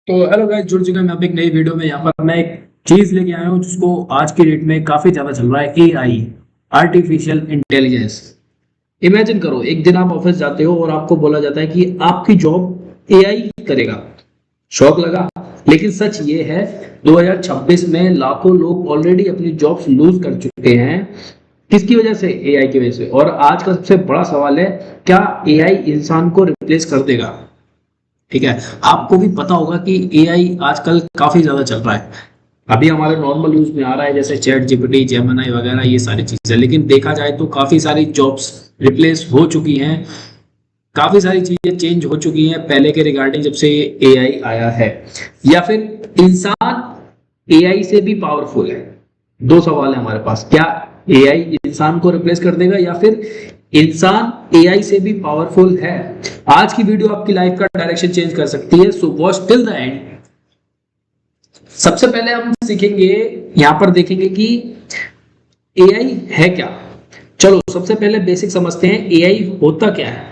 तो hello guys, जुड़ चुके हैं मैं अब एक नई वीडियो में। यहाँ पर मैं एक चीज लेके आया हूँ जिसको आज की डेट में काफी ज्यादा चल रहा है, एआई, आर्टिफिशियल इंटेलिजेंस। इमेजिन करो, एक दिन आप ऑफिस जाते हो और आपको बोला जाता है कि आपकी जॉब एआई करेगा। शौक लगा, लेकिन सच ये है 2026 में लाखों लोग ऑलरेडी अपनी जॉब्स लूज कर चुके हैं। किसकी वजह से? एआई की वजह से। और आज का सबसे बड़ा सवाल है, क्या एआई इंसान को रिप्लेस कर देगा? ठीक है, आपको भी पता होगा कि एआई आजकल काफी ज्यादा चल रहा है। अभी हमारे नॉर्मल यूज में आ रहा है, जैसे चैट जीपीटी, जेमिनी वगैरह, ये सारी चीजें। लेकिन देखा जाए तो काफी सारी जॉब्स रिप्लेस हो चुकी हैं, काफी सारी चीजें चेंज हो चुकी हैं पहले के रिगार्डिंग जब से एआई आया है। या फिर इंसान एआई से भी पावरफुल है? दो सवाल है हमारे पास, क्या एआई इंसान को रिप्लेस कर देगा या फिर इंसान एआई से भी पावरफुल है? आज की वीडियो आपकी लाइफ का डायरेक्शन चेंज कर सकती है, so watch till the end. सबसे पहले हम सीखेंगे, यहां पर देखेंगे कि एआई है क्या। चलो सबसे पहले बेसिक समझते हैं, एआई होता क्या है।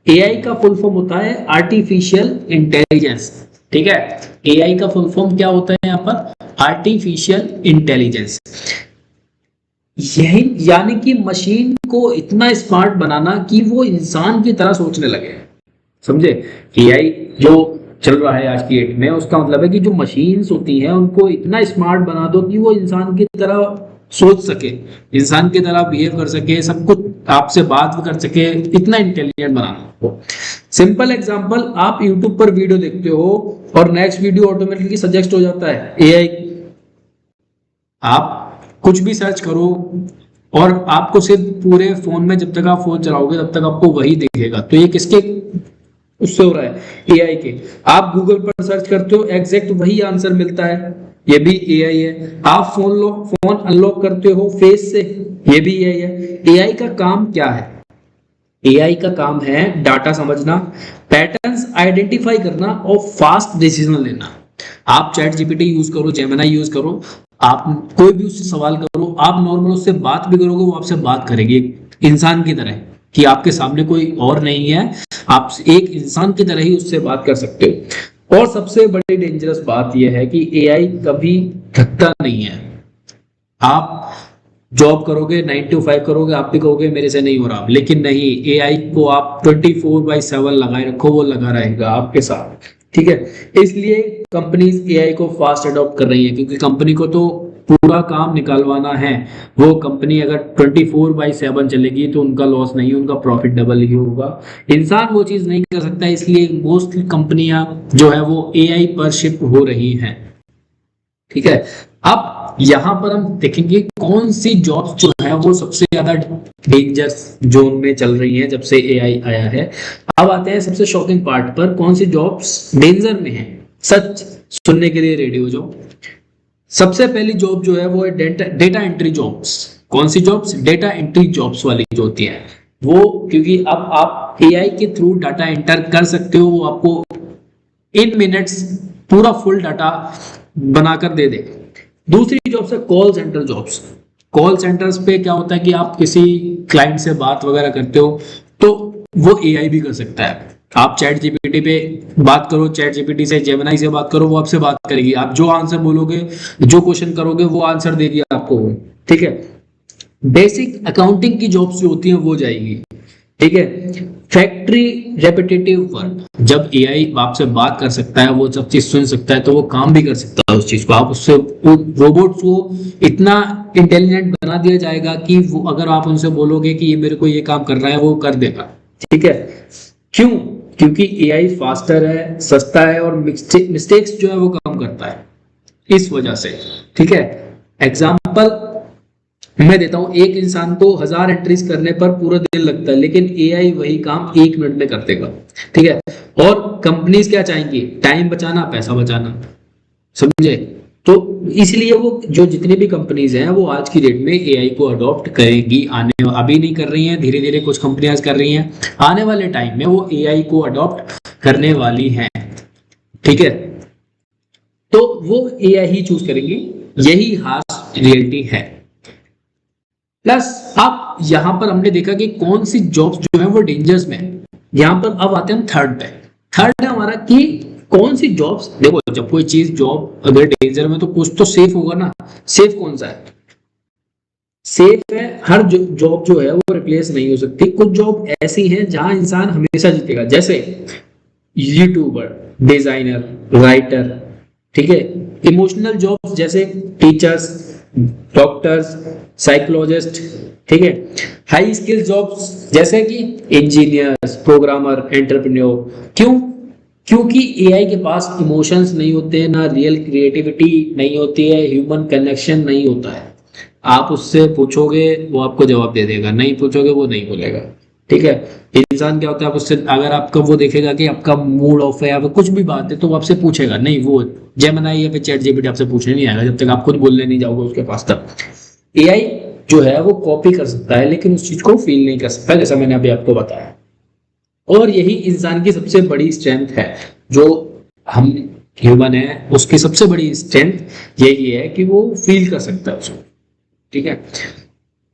एआई का फुल फॉर्म होता है आर्टिफिशियल इंटेलिजेंस। ठीक है, एआई का फुल फॉर्म क्या होता है यहाँ पर? Artificial intelligence. यही यानी कि मशीन को इतना स्मार्ट बनाना कि वो इंसान की तरह सोचने लगे। समझे? एआई जो चल रहा है आज की डेट में, उसका मतलब है कि जो मशीन्स होती हैं उनको इतना स्मार्ट बना दो कि वो इंसान की तरह सोच सके, इंसान की तरह बिहेव कर सके, सब कुछ आपसे बात कर सके, इतना इंटेलिजेंट बनाना हो। सिंपल एग्जांपल, आप यूट्यूब पर वीडियो देखते हो और नेक्स्ट वीडियो ऑटोमेटिकली सजेस्ट हो जाता है एआई। आप कुछ भी सर्च करो और आपको सिर्फ पूरे फोन में, जब तक आप फोन चलाओगे तब तक आपको वही दिखेगा। तो ये किसके उससे हो रहा है? एआई के। आप गूगल पर सर्च करते हो, एग्जैक्ट वही आंसर मिलता है, ये भी एआई है। आप फोन अनलॉक करते हो फेस से, ये भी एआई है। एआई का काम क्या है? एआई का काम है डाटा समझना, पैटर्न्स आइडेंटिफाई करना और फास्ट डिसीजन लेना। आप चैट जीपीटी यूज करो, जेमिनी यूज करो, आप कोई भी उससे सवाल करो, आप नॉर्मल उससे बात भी करोगे, वो आपसे बात करेगी इंसान की तरह, कि आपके सामने कोई और नहीं है, आप एक इंसान की तरह ही उससे बात कर सकते हो। और सबसे बड़ी डेंजरस बात यह है कि एआई कभी थकता नहीं है। आप जॉब करोगे, 9 to 5 करोगे, आप भी कहोगे मेरे से नहीं हो रहा, लेकिन नहीं, एआई को आप 24/7 लगाए रखो, वो लगा रहेगा आपके साथ। ठीक है, इसलिए कंपनीज एआई को फास्ट अडॉप्ट कर रही है, क्योंकि कंपनी को तो पूरा काम निकालवाना है। वो कंपनी अगर 24/7 चलेगी तो उनका लॉस नहीं, उनका प्रॉफिट डबल ही होगा। इंसान वो चीज नहीं कर सकता, इसलिए मोस्टली कंपनियां जो है वो एआई पर शिफ्ट हो रही हैं। ठीक है, अब यहां पर हम देखेंगे कौन सी जॉब्स जो है वो सबसे ज्यादा डेंजर जोन में चल रही हैं जब से एआई आया है। अब आते हैं सबसे शॉकिंग पार्ट पर, कौन सी जॉब्स डेंजर में है। सच सुनने के लिए रेडी हो जाओ। सबसे पहली जॉब जो है वो है डेटा एंट्री जॉब्स। कौन सी जॉब्स? डेटा एंट्री जॉब्स वाली जो होती है वो, क्योंकि अब आप एआई के थ्रू डाटा एंटर कर सकते हो, वो आपको इन मिनट्स पूरा फुल डाटा बनाकर दे दे। दूसरी जॉब्स है call centre jobs. Call centres पे क्या होता है कि आप किसी क्लाइंट से बात वगैरह करते हो तो वो एआई भी कर सकता है। आप चैट जीपीटी पे बात करो, चैट जीपीटी से, जेमिनी से बात करो, वो आपसे बात करेगी। आप जो आंसर बोलोगे, जो क्वेश्चन करोगे, वो आंसर देगी आपको। ठीक है, बेसिक अकाउंटिंग की जॉब्स जो होती हैं वो जाएगी। ठीक है, फैक्ट्री रेपिटेटिव वर्क, जब एआई आपसे बात कर सकता है, वो सब चीज सुन सकता है, तो वो काम भी कर सकता है उस चीज को। आप उससे रोबोट्स को इतना इंटेलिजेंट बना दिया जाएगा कि वो, अगर आप उनसे बोलोगे कि ये मेरे को ये काम कर रहा है, वो कर देगा। ठीक है, क्यों? क्योंकि एआई फास्टर है, सस्ता है और मिस्टेक्स जो है वो कम करता है, इस वजह से। ठीक है, एग्जाम्पल मैं देता हूं, एक इंसान को 1000 एंट्रीज करने पर पूरा दिन लगता है, लेकिन एआई वही काम 1 मिनट में कर देगा। ठीक है, और कंपनीज क्या चाहेंगी? टाइम बचाना, पैसा बचाना। समझे? तो इसलिए वो जो जितनी भी कंपनीज हैं वो आज की डेट में एआई को अडॉप्ट करेंगी। अभी नहीं कर रही हैं, धीरे धीरे कुछ कंपनियां कर रही हैं, आने वाले टाइम में वो एआई को अडॉप्ट करने वाली हैं। ठीक है, तो वो एआई ही चूज करेंगी, यही हार्श रियलिटी है। प्लस अब यहां पर हमने देखा कि कौन सी जॉब्स जो है वो डेंजर्स में है। यहां पर अब आते हैं हम थर्ड पे। थर्ड है हमारा कि कौन सी जॉब्स, देखो जब कोई चीज जॉब अगर डेंजर में तो कुछ तो सेफ होगा ना। सेफ कौन सा है? सेफ है, हर जॉब जो है वो रिप्लेस नहीं हो सकती। कुछ जॉब ऐसी हैं जहां इंसान हमेशा जीतेगा, जैसे यूट्यूबर, डिजाइनर, राइटर, ठीक है। इमोशनल जॉब्स जैसे टीचर्स, डॉक्टर्स, साइकोलॉजिस्ट, ठीक है। हाई स्किल जॉब्स जैसे कि इंजीनियर्स, प्रोग्रामर, एंटरप्रेन्योर। क्यों? क्योंकि एआई के पास इमोशंस नहीं होते हैं, ना रियल क्रिएटिविटी नहीं होती है, ह्यूमन कनेक्शन नहीं होता है। आप उससे पूछोगे वो आपको जवाब दे देगा, नहीं पूछोगे वो नहीं बोलेगा, ठीक है। इंसान क्या होता है, आप उससे अगर आपका वो देखेगा कि आपका मूड ऑफ है या फिर कुछ भी बात है तो वो आपसे पूछेगा, नहीं वो जेमिनी या फिर चैट जीपीटी आपसे पूछने नहीं आएगा जब तक आप खुद बोलने नहीं जाओगे उसके पास। तक एआई जो है वो कॉपी कर सकता है लेकिन उस चीज को फील नहीं कर सकता, जैसा मैंने अभी आपको बताया। और यही इंसान की सबसे बड़ी स्ट्रेंथ है, जो हम ह्यूमन है उसकी सबसे बड़ी स्ट्रेंथ यही है कि वो फील कर सकता है उसको, ठीक है।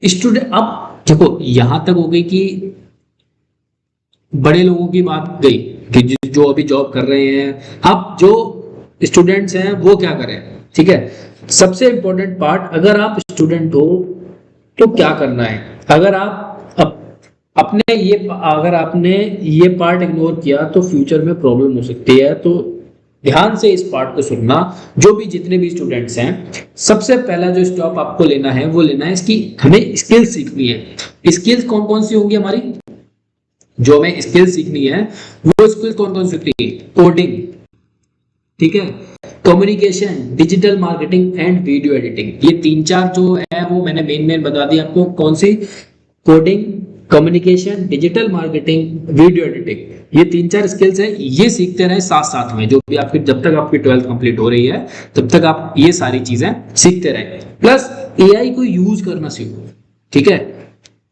स्टूडेंट, अब देखो यहां तक हो गई कि बड़े लोगों की बात गई कि जो अभी जॉब कर रहे हैं। अब जो स्टूडेंट्स हैं वो क्या करें, ठीक है। सबसे इंपॉर्टेंट पार्ट, अगर आप स्टूडेंट हो तो क्या करना है। अगर आप अगर आपने ये पार्ट इग्नोर किया तो फ्यूचर में प्रॉब्लम हो सकती है। तो ध्यान से इस पार्ट को सुनना, जो भी जितने भी स्टूडेंट्स हैं। सबसे पहला जो स्टॉप आपको लेना है वो लेना है इसकी, हमें स्किल्स सीखनी है। स्किल्स कौन कौन सी होंगी हमारी, जो हमें स्किल्स सीखनी है वो स्किल्स कौन कौन सी होती है? कोडिंग, ठीक है, communication, digital marketing and video editing. ये 3-4 जो है वो मैंने मेन बता दिया आपको। कौन सी? Coding, communication, digital marketing, video editing. ये 3-4 स्किल्स है, ये सीखते रहे साथ साथ में। जो भी आपकी, जब तक आपकी 12th कंप्लीट हो रही है तब तक आप ये सारी चीजें सीखते रहे। प्लस एआई को यूज करना सीखो, ठीक है।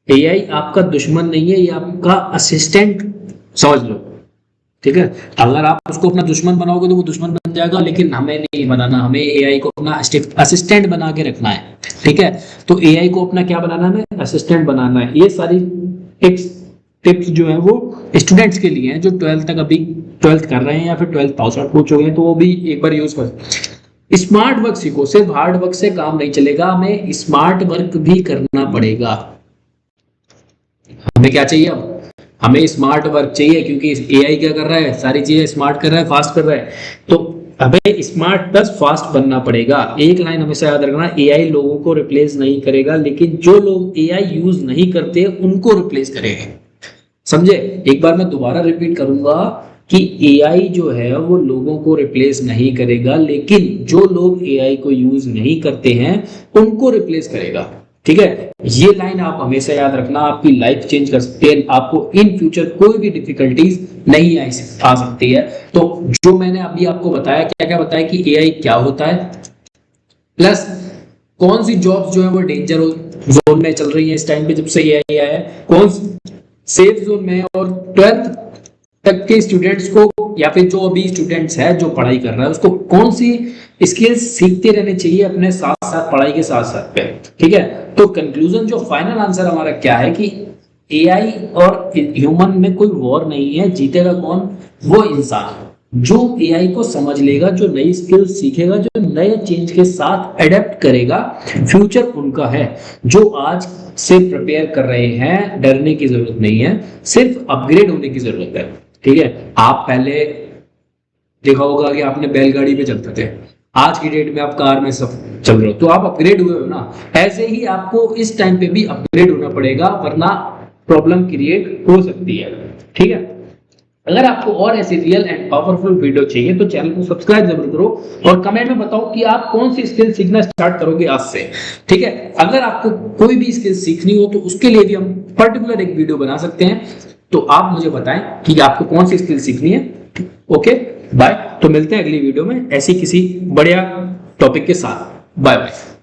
एआई आपका दुश्मन नहीं है, ये आपका असिस्टेंट समझ लो, ठीक है। अगर आप उसको अपना दुश्मन बनाओगे तो वो दुश्मन बन जाएगा, लेकिन हमें नहीं बनाना, हमें एआई को अपना असिस्टेंट बना के रखना है, ठीक है। तो एआई को अपना क्या बनाना है? असिस्टेंट बनाना है। ये सारी टिप्स जो है वो स्टूडेंट्स के लिए हैं जो 12th तक अभी 12th कर रहे हैं या फिर 12th पास आउट हो चुके हैं, तो वो भी एक बार यूज कर। स्मार्ट वर्क सीखो, सिर्फ हार्ड वर्क से काम नहीं चलेगा, हमें स्मार्ट वर्क भी करना पड़ेगा। हमें क्या चाहिए अब? हमें स्मार्ट वर्क चाहिए, क्योंकि एआई क्या कर रहा है? सारी चीजें स्मार्ट कर रहा है, फास्ट कर रहा है। तो हमें स्मार्ट प्लस फास्ट बनना पड़ेगा। एक लाइन हमेशा याद रखना, एआई लोगों को रिप्लेस नहीं करेगा, लेकिन जो लोग एआई यूज नहीं करते उनको रिप्लेस करेगा। समझे? एक बार मैं दोबारा रिपीट करूंगा कि एआई जो है वो लोगों को रिप्लेस नहीं करेगा, लेकिन जो लोग एआई को यूज नहीं करते हैं उनको रिप्लेस करेगा, ठीक है। ये लाइन आप हमेशा याद रखना, आपकी लाइफ चेंज कर सकती है। आपको इन फ्यूचर कोई भी डिफिकल्टीज नहीं आ सकती है। तो जो मैंने अभी आपको बताया, क्या क्या बताया कि एआई क्या होता है, प्लस कौन सी जॉब्स जो है वो डेंजर जोन में चल रही है इस टाइम पे जब से एआई आया है, कौन सेफ जोन में है, और 12th तक के स्टूडेंट्स को या फिर जो अभी स्टूडेंट्स है जो पढ़ाई कर रहा है उसको कौन सी स्किल्स सीखते रहने चाहिए अपने साथ साथ, पढ़ाई के साथ साथ पे, ठीक है। तो कंक्लूजन, जो फाइनल आंसर हमारा क्या है कि एआई और ह्यूमन में कोई वॉर नहीं है, जीतेगा कौन? वो इंसान जो एआई को समझ लेगा, जो नई स्किल सीखेगा, जो नए चेंज के साथ एडेप्ट करेगा। फ्यूचर उनका है। जो आज से प्रिपेयर कर रहे हैं, डरने की जरूरत नहीं है, सिर्फ अपग्रेड होने की जरूरत है, ठीक है। आप पहले देखा होगा कि आपने बैलगाड़ी पे चलते थे, आज की डेट में आप कार में सब चल रहे हो, तो आप अपग्रेड हुए हो ना। ऐसे ही आपको इस टाइम पे भी अपग्रेड होना पड़ेगा, वरना प्रॉब्लम क्रिएट हो सकती है, ठीक है। अगर आपको और ऐसी रियल एंड पावरफुल वीडियो चाहिए तो चैनल को सब्सक्राइब जरूर करो और कमेंट में बताओ कि आप कौन सी स्किल सीखना स्टार्ट करोगे आज से, ठीक है। अगर आपको कोई भी स्किल सीखनी हो तो उसके लिए भी हम पर्टिकुलर एक वीडियो बना सकते हैं, तो आप मुझे बताएं कि आपको कौन सी स्किल सीखनी है। Okay, bye. तो मिलते हैं अगली वीडियो में ऐसी किसी बढ़िया टॉपिक के साथ। Bye bye.